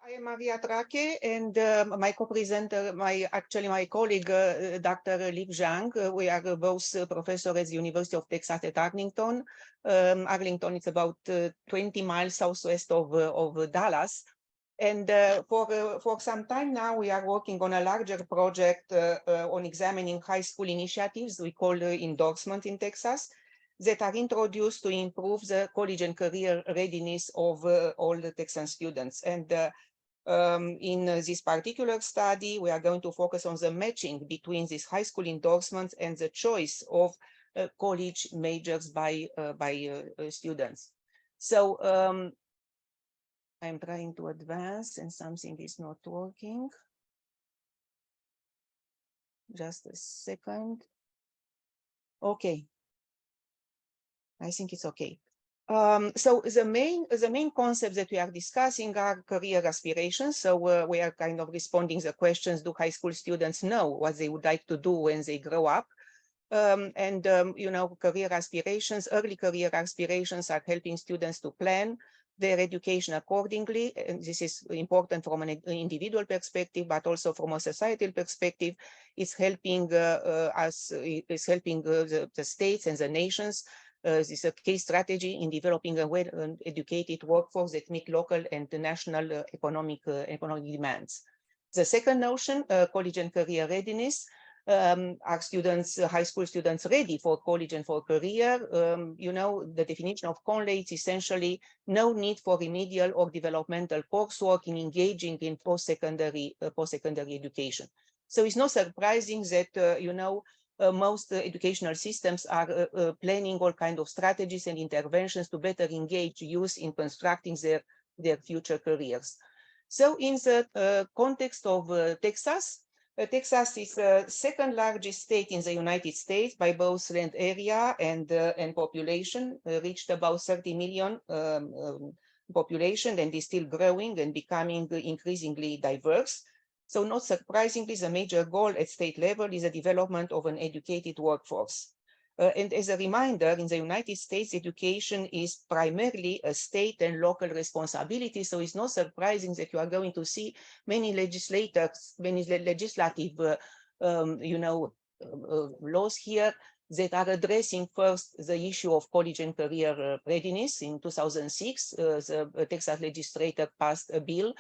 I am Adamuti-Trache, and my co-presenter, my colleague, Dr. Zhang. We are both professors at the University of Texas at Arlington. Arlington is about 20 miles southwest of Dallas. And for some time now, we are working on a larger project on examining high school initiatives we call Endorsement in Texas, that are introduced to improve the college and career readiness of all the Texan students. And in this particular study, we are going to focus on the matching between these high school endorsements and the choice of college majors by students. So I'm trying to advance and something is not working. Just a second. Okay. I think it's okay. So the main concepts that we are discussing are career aspirations. So we are kind of responding to the questions: do high school students know what they would like to do when they grow up? You know, career aspirations, early career aspirations are helping students to plan their education accordingly. And this is important from an individual perspective, but also from a societal perspective. It's helping the states and the nations. This is a key strategy in developing a well-educated workforce that meet local and national economic demands. The second notion, college and career readiness. Are students, high school students, ready for college and for career? You know, the definition of college is essentially no need for remedial or developmental coursework in engaging in post-secondary education. So it's not surprising that, you know, most educational systems are planning all kinds of strategies and interventions to better engage youth in constructing their future careers. So in the context of Texas, Texas is the second largest state in the United States by both land area and population, reached about 30 million population, and is still growing and becoming increasingly diverse. So not surprisingly, the major goal at state level is the development of an educated workforce. And as a reminder, in the United States, education is primarily a state and local responsibility. So it's not surprising that you are going to see many legislators, many legislative, you know, laws here that are addressing first the issue of college and career readiness. In 2006, the Texas legislature passed a bill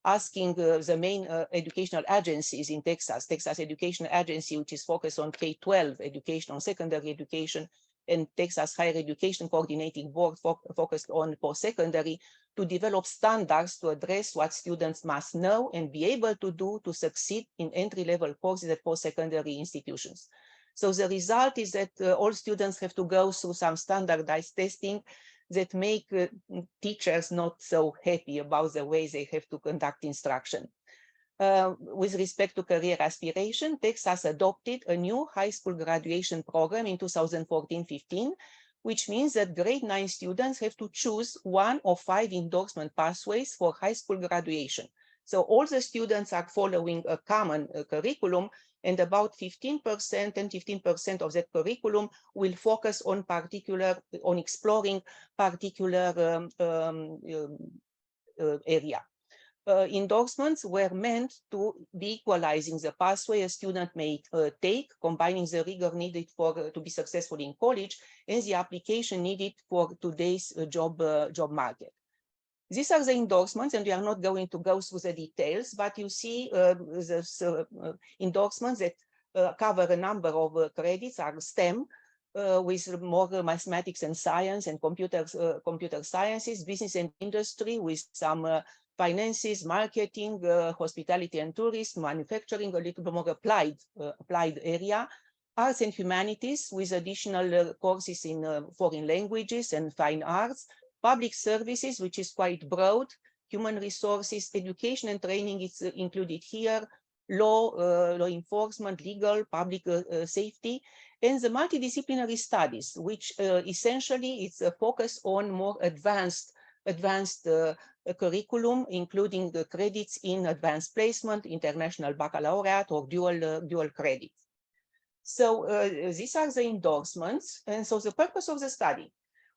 asking the main educational agencies in Texas Education Agency, which is focused on K-12 education, on secondary education, and Texas Higher Education Coordinating Board focused on post-secondary, to develop standards to address what students must know and be able to do to succeed in entry-level courses at post-secondary institutions. So the result is that all students have to go through some standardized testing that make teachers not so happy about the way they have to conduct instruction. With respect to career aspiration, Texas adopted a new high school graduation program in 2014-15, which means that grade 9 students have to choose one of 5 endorsement pathways for high school graduation. So all the students are following a common curriculum, and about 15% and 15% of that curriculum will focus on exploring particular area. Endorsements were meant to be equalizing the pathway a student may take, combining the rigor needed to be successful in college and the application needed for today's job market. These are the endorsements, and we are not going to go through the details, but you see endorsements that cover a number of credits are STEM, with more mathematics and science and computer sciences, business and industry with some finances, marketing, hospitality and tourism, manufacturing, a little bit more applied area, arts and humanities with additional courses in foreign languages and fine arts, public services, which is quite broad, human resources, education and training is included here, law enforcement, legal, public safety, and the multidisciplinary studies, which essentially is a focus on more advanced curriculum, including the credits in advanced placement, international baccalaureate, or dual credits. So these are the endorsements. And so the purpose of the study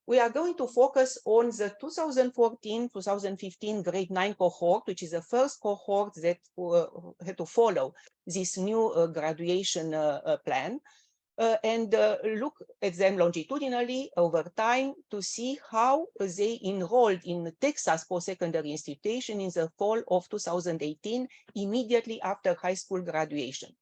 We are going to focus on the 2014-2015 grade 9 cohort, which is the first cohort that had to follow this new graduation plan. And look at them longitudinally over time to see how they enrolled in Texas post-secondary institution in the fall of 2018, immediately after high school graduation.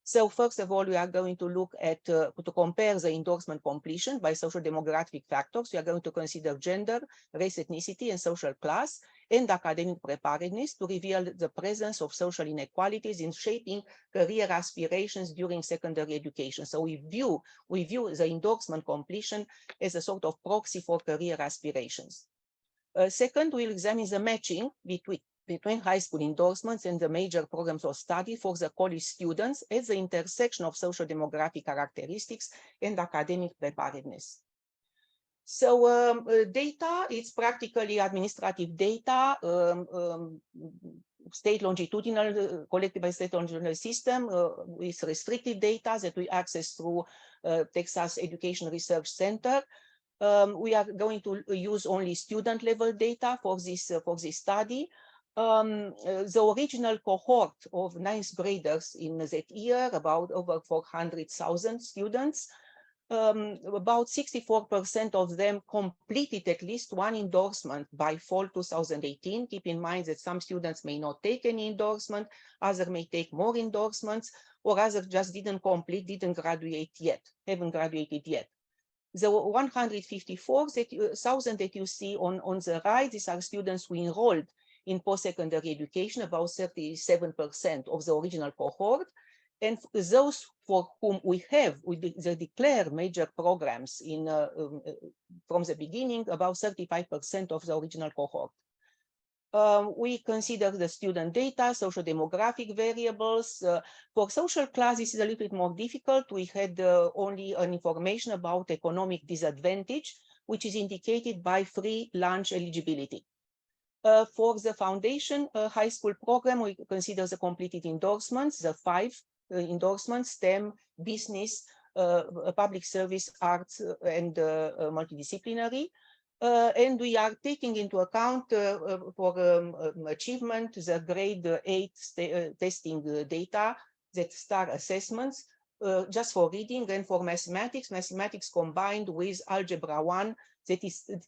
So first of all, we are going to look at, to compare the endorsement completion by social demographic factors. We are going to consider gender, race, ethnicity, and social class, and academic preparedness to reveal the presence of social inequalities in shaping career aspirations during secondary education. So we view the endorsement completion as a sort of proxy for career aspirations. Second, we'll examine the matching between high school endorsements and the major programs of study for the college students at the intersection of social demographic characteristics and academic preparedness. So data, it's practically administrative data, state longitudinal, collected by state longitudinal system with restricted data that we access through Texas Education Research Center. We are going to use only student level data for this study. The original cohort of 9th graders in that year, about over 400,000 students, about 64% of them completed at least one endorsement by fall 2018. Keep in mind that some students may not take any endorsement, others may take more endorsements, or others just didn't complete, didn't graduate yet, haven't graduated yet. The 154,000 that you see on the right, these are students who enrolled in post-secondary education, about 37% of the original cohort. And those for whom we declare major programs from the beginning, about 35% of the original cohort. We consider the student data, social demographic variables. For social class, this is a little bit more difficult. We had only an information about economic disadvantage, which is indicated by free lunch eligibility. For the foundation high school program, we consider the completed endorsements, the 5 endorsements: STEM, business, public service, arts, and multidisciplinary. And we are taking into account for achievement the grade 8 testing data, that STAR assessments, just for reading, and for mathematics combined with algebra 1, that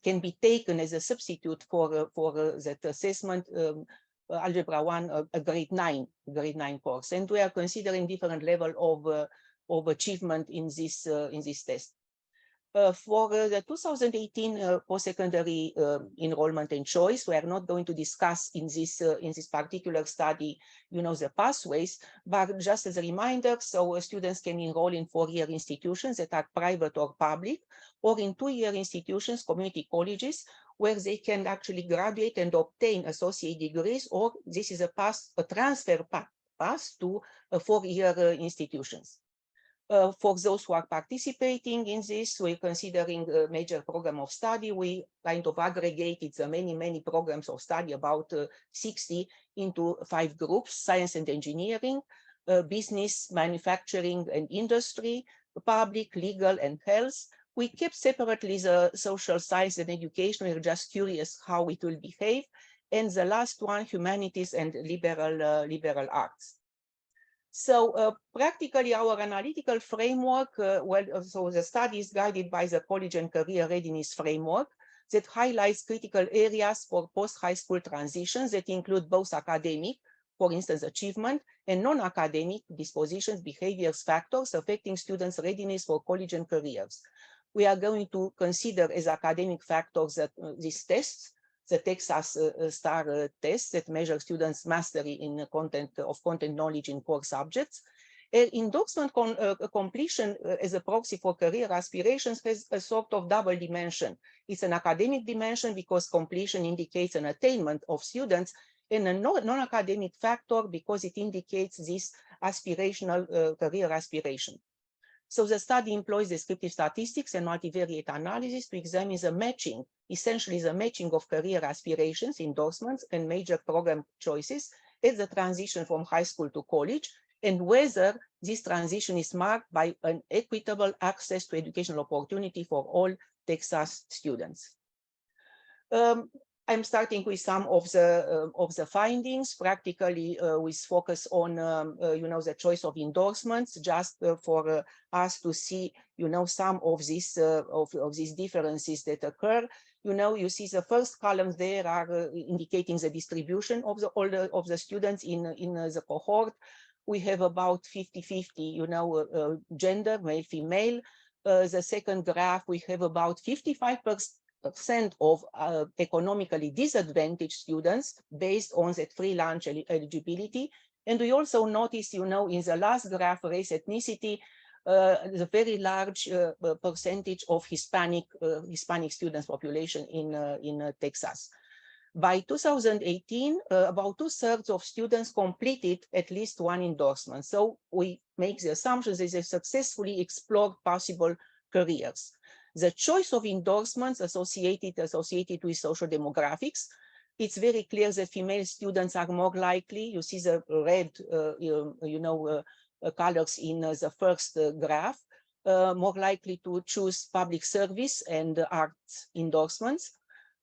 can be taken as a substitute for that assessment, algebra 1, a grade 9 course. And we are considering different level of achievement in this test. For the 2018 post-secondary enrollment and choice, we are not going to discuss in this particular study, the pathways, but just as a reminder, so students can enroll in 4-year institutions that are private or public, or in 2-year institutions, community colleges, where they can actually graduate and obtain associate degrees, or this is a transfer path to 4-year institutions. For those who are participating in this, we're considering a major program of study. We kind of aggregated the many programs of study, about 60, into 5 groups: science and engineering, business, manufacturing and industry, public, legal, and health. We kept separately the social science and education. We're just curious how it will behave. And the last one, humanities and liberal arts. So practically our analytical framework, so the study is guided by the college and career readiness framework that highlights critical areas for post-high school transitions that include both academic, for instance, achievement, and non-academic dispositions, behaviors, factors affecting students' readiness for college and careers. We are going to consider as academic factors that these tests, the Texas STAR test that measures students' mastery in content knowledge in core subjects. Endorsement completion as a proxy for career aspirations has a sort of double dimension. It's an academic dimension because completion indicates an attainment of students, and a non-academic factor because it indicates this aspirational career aspiration. So the study employs descriptive statistics and multivariate analysis to examine the matching, essentially the matching of career aspirations, endorsements, and major program choices at the transition from high school to college, and whether this transition is marked by an equitable access to educational opportunity for all Texas students. I'm starting with some of the findings, practically with focus on the choice of endorsements, just for us to see some of these differences that occur. You see the first columns there are indicating the distribution of the students in the cohort. We have about 50-50, gender, male, female. The second graph, we have about 55% of economically disadvantaged students based on that free lunch eligibility. And we also notice, in the last graph, race, ethnicity, the very large percentage of Hispanic students population in Texas. By 2018, about 2/3 of students completed at least one endorsement. So we make the assumption that they successfully explored possible careers. The choice of endorsements associated with social demographics, it's very clear that female students are more likely. You see the red, colors in the first graph, more likely to choose public service and arts endorsements.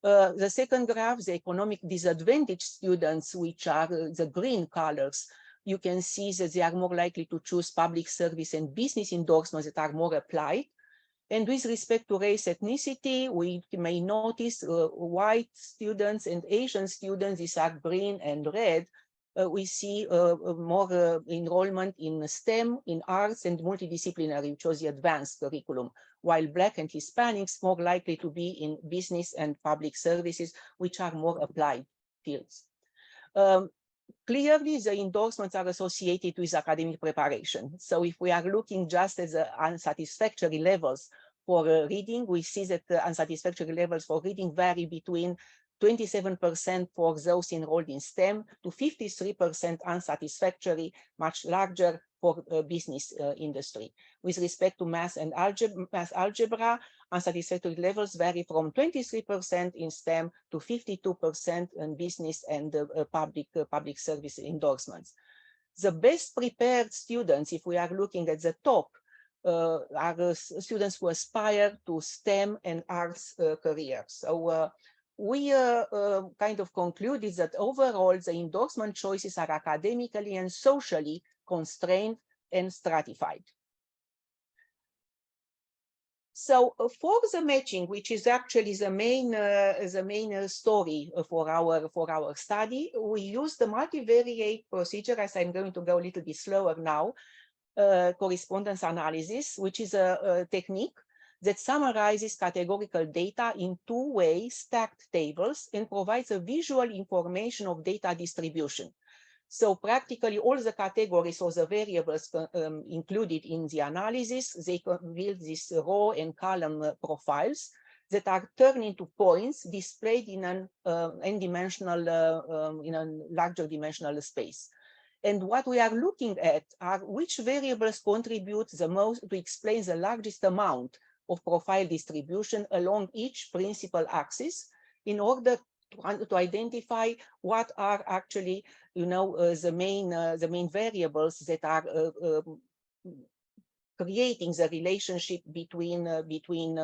The second graph, the economic disadvantaged students, which are the green colors, you can see that they are more likely to choose public service and business endorsements that are more applied. And with respect to race, ethnicity, we may notice white students and Asian students, these are green and red. We see more enrollment in STEM, in arts and multidisciplinary, which was the advanced curriculum, while Black and Hispanics more likely to be in business and public services, which are more applied fields. Clearly, the endorsements are associated with academic preparation. So if we are looking just at the unsatisfactory levels for reading, we see that the unsatisfactory levels for reading vary between 27% for those enrolled in STEM to 53% unsatisfactory, much larger for business industry. With respect to math and algebra, unsatisfactory levels vary from 23% in STEM to 52% in business and public service endorsements. The best prepared students, if we are looking at the top, are students who aspire to STEM and arts careers. So we kind of concluded that overall the endorsement choices are academically and socially constrained and stratified. So for the matching, which is actually the main story for our study, we use the multivariate procedure, as I'm going to go a little bit slower now, correspondence analysis, which is a technique that summarizes categorical data in two-way stacked tables and provides a visual information of data distribution. So practically all the categories or the variables included in the analysis, they build these row and column profiles that are turned into points displayed in an n-dimensional, in a larger dimensional space. And what we are looking at are which variables contribute the most to explain the largest amount of profile distribution along each principal axis in order to identify what are actually, the main variables that are creating the relationship between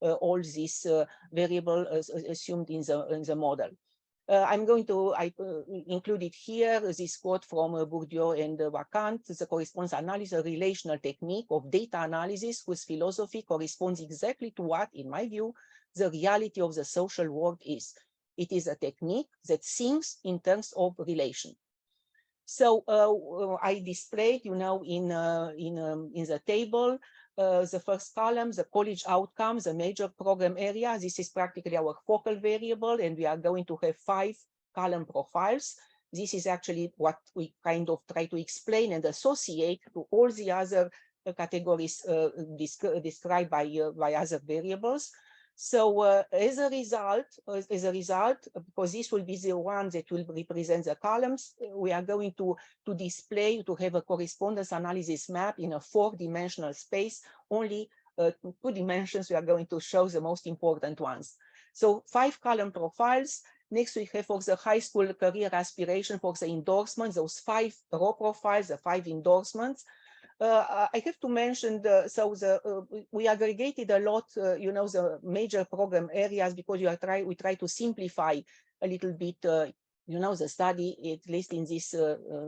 all these variables assumed in the model. I'm going to include it here, this quote from Bourdieu and Vacant. The corresponds analysis, a relational technique of data analysis whose philosophy corresponds exactly to what, in my view, the reality of the social world is. It is a technique that thinks in terms of relation. So I displayed, in the table, the first column, the college outcomes, the major program area. This is practically our focal variable, and we are going to have 5 column profiles. This is actually what we kind of try to explain and associate to all the other categories described by other variables. So as a result, because this will be the one that will represent the columns, we are going to display, to have a correspondence analysis map in a 4-dimensional space. Only 2 dimensions we are going to show the most important ones. So 5 column profiles. Next we have for the high school career aspiration for the endorsement, those 5 row profiles, the 5 endorsements. I have to mention we aggregated a lot, the major program areas because we try to simplify a little bit, the study, at least in this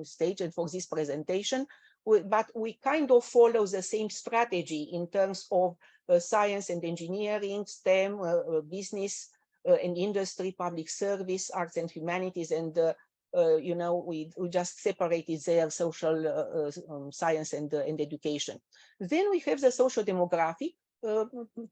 stage and for this presentation. But we kind of follow the same strategy in terms of science and engineering, STEM, business and industry, public service, arts and humanities, and we just separated their social science and education. Then we have the social demographic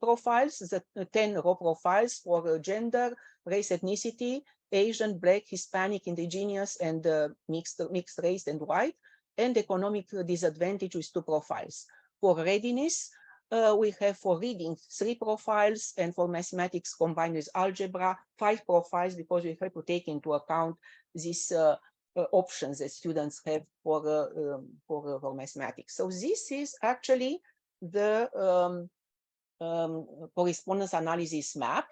profiles, the 10 raw profiles for gender, race, ethnicity, Asian, Black, Hispanic, Indigenous, and mixed race and white, and economic disadvantage with 2 profiles. For readiness, we have for reading 3 profiles, and for mathematics combined with algebra, 5 profiles, because we have to take into account these options that students have for mathematics. So this is actually the correspondence analysis map.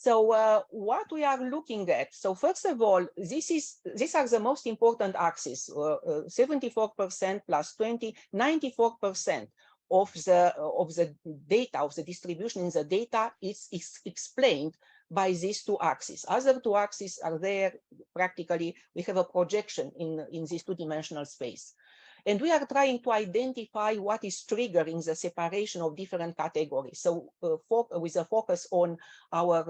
What we are looking at, so first of all, these are the most important axes, 74% plus 20, 94% of the data, of the distribution in the data is explained by these 2 axes. Other 2 axes are there, practically, we have a projection in this 2-dimensional space. And we are trying to identify what is triggering the separation of different categories. So with a focus on our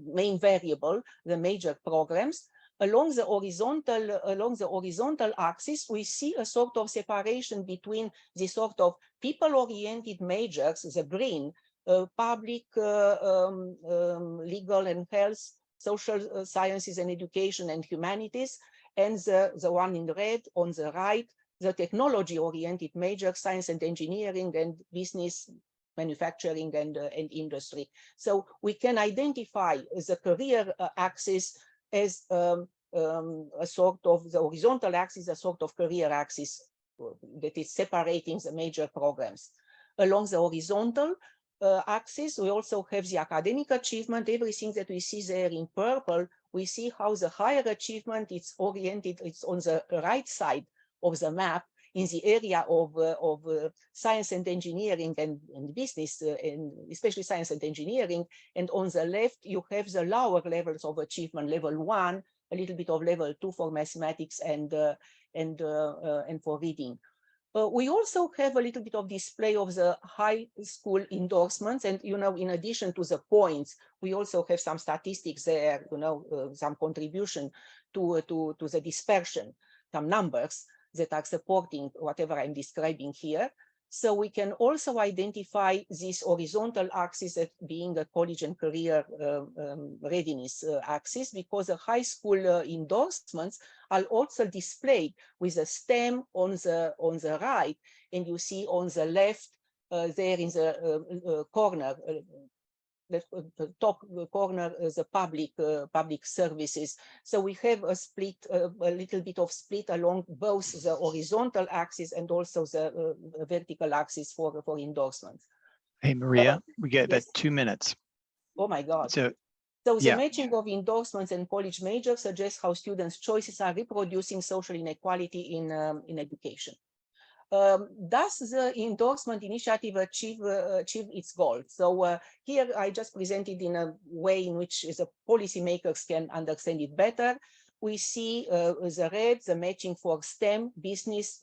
main variable, the major programs, along the horizontal axis, we see a sort of separation between the sort of people-oriented majors, the green, public, legal and health, social sciences and education and humanities, and the one in red on the right, the technology-oriented major, science and engineering and business, manufacturing and industry. So we can identify the career axis as a sort of the horizontal axis, a sort of career axis that is separating the major programs. Along the horizontal axis, we also have the academic achievement. Everything that we see there in purple, we see how the higher achievement is oriented, it's on the right side of the map in the area of science and engineering and business, and especially science and engineering. And on the left, you have the lower levels of achievement, level 1, a little bit of level 2 for mathematics and for reading. We also have a little bit of display of the high school endorsements, and in addition to the points, we also have some statistics there, some contribution to the dispersion, some numbers that are supporting whatever I'm describing here. So we can also identify this horizontal axis as being a college and career readiness axis, because the high school endorsements are also displayed with a STEM on the right, and you see on the left there in the corner, the top corner is the public services. So we have a split, a little bit of split along both the horizontal axis and also the vertical axis for endorsements. Hey, Maria, we get yes. about 2 minutes. Oh my God. So the matching of endorsements and college majors suggests how students' choices are reproducing social inequality in education. Does the endorsement initiative achieve its goal? So here I just presented in a way in which the policymakers can understand it better. We see the red, the matching for STEM, business,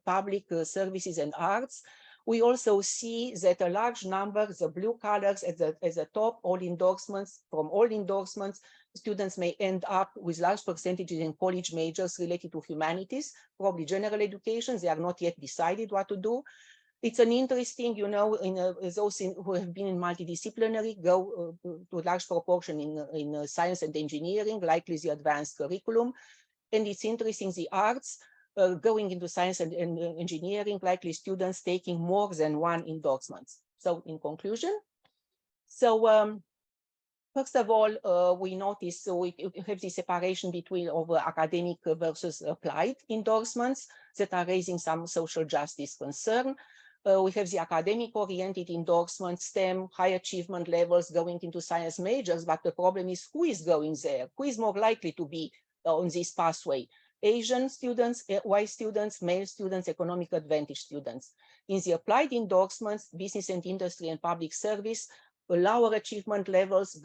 public services and arts. We also see that a large number, the blue colors at the top, all endorsements, from all endorsements, students may end up with large percentages in college majors related to humanities, probably general education. They are not yet decided what to do. It's an interesting, those who have been in multidisciplinary go to a large proportion in science and engineering, likely the advanced curriculum. And it's interesting, the arts, going into science and engineering, likely students taking more than one endorsement. So in conclusion, first of all, we notice we have the separation between academic versus applied endorsements that are raising some social justice concern. We have the academic-oriented endorsements, STEM, high achievement levels going into science majors, but the problem is who is going there? Who is more likely to be on this pathway? Asian students, white students, male students, economic advantage students. In the applied endorsements, business and industry and public service, lower achievement levels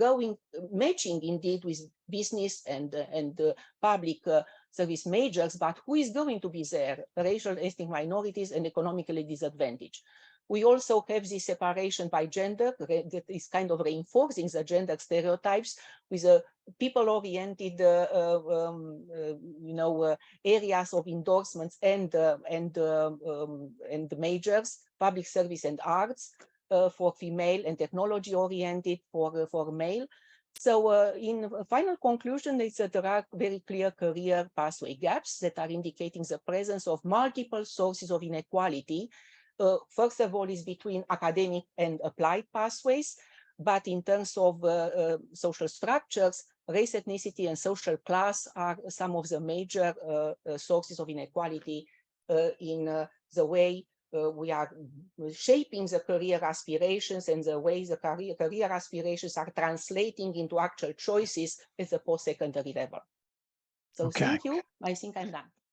matching indeed with business and public service majors, but who is going to be there? Racial, ethnic minorities and economically disadvantaged. We also have this separation by gender that is kind of reinforcing the gender stereotypes with a people-oriented, areas of endorsements and majors, public service and arts for female, and technology-oriented for male. So in final conclusion, is that there are very clear career pathway gaps that are indicating the presence of multiple sources of inequality. First of all, is between academic and applied pathways, but in terms of social structures, race, ethnicity, and social class are some of the major sources of inequality in the way we are shaping the career aspirations and the way the career aspirations are translating into actual choices at the post-secondary level. So thank you. I think I'm done.